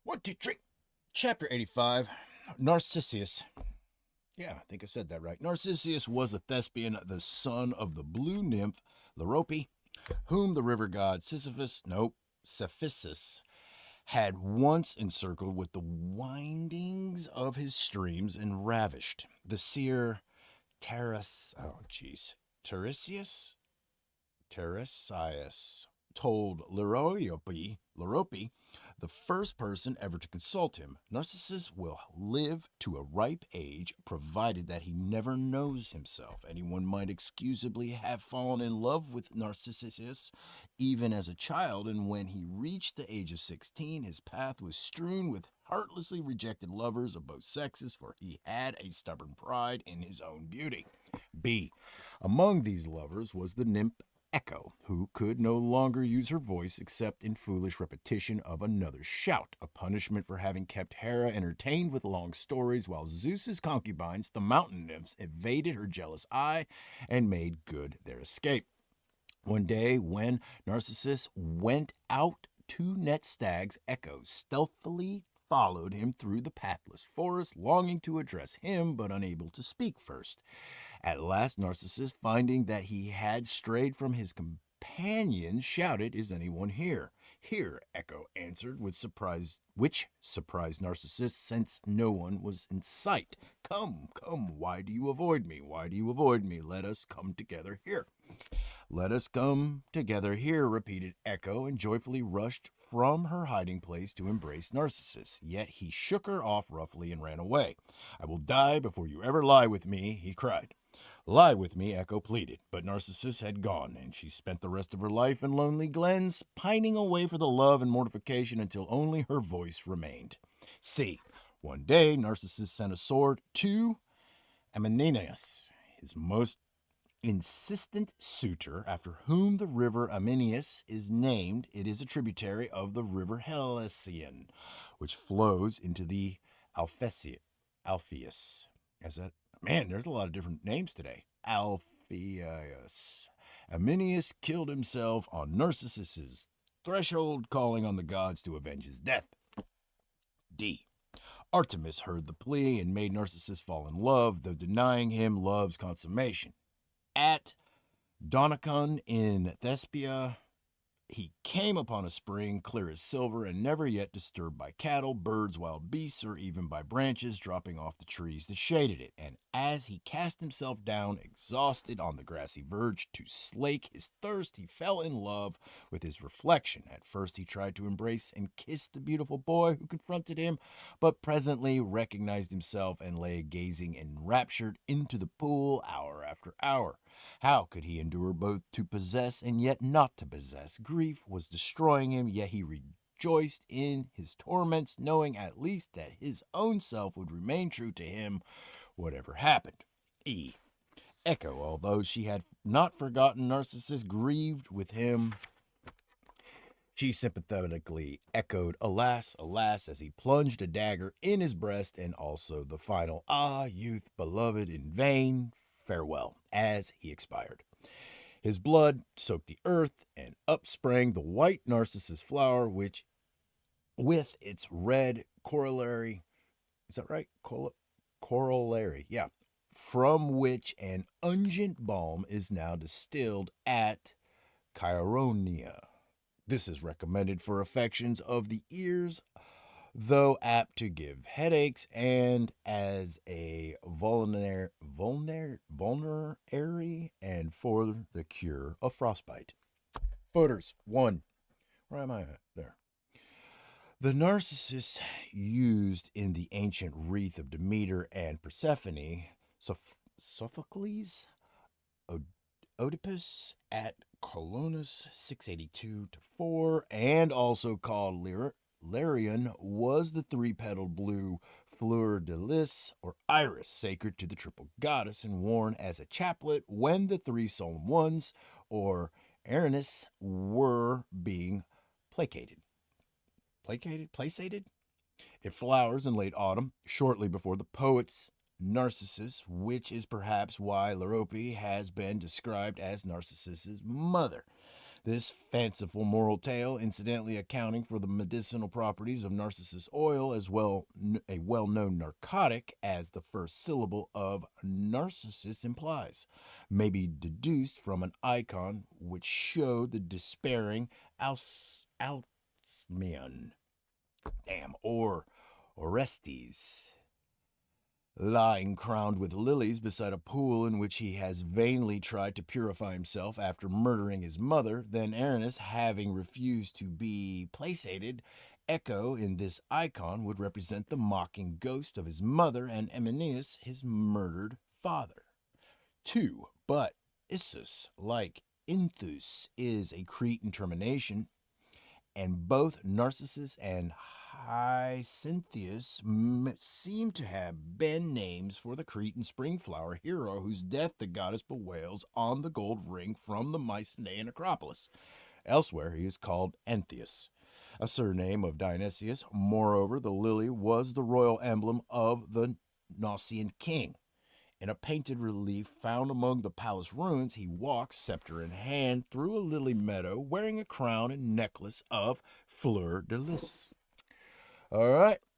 One, two, three. Chapter 85 Narcissus. Yeah, I think I said that right. Narcissus was a thespian, the son of the blue nymph Leurope, whom the river god Cephissus, had once encircled with the windings of his streams and ravished. The seer Tiresias Tiresias told Leurope, the first person ever to consult him, Narcissus will live to a ripe age, provided that he never knows himself. Anyone might excusably have fallen in love with Narcissus even as a child, and when he reached the age of 16, his path was strewn with heartlessly rejected lovers of both sexes, for he had a stubborn pride in his own beauty. B. Among these lovers was the nymph Echo, who could no longer use her voice except in foolish repetition of another's shout, a punishment for having kept Hera entertained with long stories while Zeus's concubines, the mountain nymphs, evaded her jealous eye and made good their escape. One day, when Narcissus went out to net stags, Echo stealthily followed him through the pathless forest, longing to address him but unable to speak first. At last, Narcissus, finding that he had strayed from his companions, shouted, "Is anyone here?" "Here," Echo answered, which surprised Narcissus, since no one was in sight. "Come, come, why do you avoid me? Why do you avoid me? Let us come together here." "Let us come together here," repeated Echo, and joyfully rushed from her hiding place to embrace Narcissus. Yet he shook her off roughly and ran away. "I will die before you ever lie with me," he cried. "Lie with me," Echo pleaded, but Narcissus had gone, and she spent the rest of her life in lonely glens, pining away for the love and mortification until only her voice remained. C. One day, Narcissus sent a sword to Amenius, his most insistent suitor, after whom the river Amenius is named. It is a tributary of the river Hellesian, which flows into the Alpheus. Is that Man? There's a lot of different names today. Alpheus. Amenius killed himself on Narcissus's threshold, calling on the gods to avenge his death. D. Artemis heard the plea and made Narcissus fall in love, though denying him love's consummation. At Donicon in Thespia, he came upon a spring clear as silver and never yet disturbed by cattle, birds, wild beasts, or even by branches dropping off the trees that shaded it. And as he cast himself down, exhausted, on the grassy verge to slake his thirst, he fell in love with his reflection. At first he tried to embrace and kiss the beautiful boy who confronted him, but presently recognized himself and lay gazing enraptured into the pool hour after hour. How could he endure both to possess and yet not to possess? Grief was destroying him, yet he rejoiced in his torments, knowing at least that his own self would remain true to him, whatever happened. E. Echo, although she had not forgotten Narcissus, grieved with him. She sympathetically echoed, "Alas, alas," as he plunged a dagger in his breast, and also the final, "Ah, youth, beloved in vain, farewell," as he expired. His blood soaked the earth, and up sprang the white narcissus flower, which, with its red corollary, is that right? Corollary, yeah, from which an ungent balm is now distilled at Chironia. This is recommended for affections of the ears, though apt to give headaches, and as a vulnerary and for the cure of frostbite. Footers 1. Where am I at? There. The narcissus used in the ancient wreath of Demeter and Persephone, Sophocles, Oedipus at Colonus 682 to 4, and also called Larian, was the three-petaled blue fleur de lis, or iris, sacred to the triple goddess and worn as a chaplet when the three solemn ones, or Aranis, were being placated. Placated? It flowers in late autumn, shortly before the poet's Narcissus, which is perhaps why Leurope has been described as Narcissus's mother. This fanciful moral tale, incidentally accounting for the medicinal properties of Narcissus oil, as well a well-known narcotic, as the first syllable of Narcissus implies, may be deduced from an icon which showed the despairing Alcmaeon, or Orestes, lying crowned with lilies beside a pool in which he has vainly tried to purify himself after murdering his mother. Then Aramis, having refused to be placated, Echo in this icon would represent the mocking ghost of his mother, and Eminius his murdered father. 2. But Issus, like Inthus, is a Cretan termination, and both Narcissus and Hyacinthus seem to have been names for the Cretan spring flower hero whose death the goddess bewails on the gold ring from the Mycenaean Acropolis. Elsewhere, he is called Antheus, a surname of Dionysius. Moreover, the lily was the royal emblem of the Gnossian king. In a painted relief found among the palace ruins, he walks, scepter in hand, through a lily meadow, wearing a crown and necklace of fleur de lis. All right.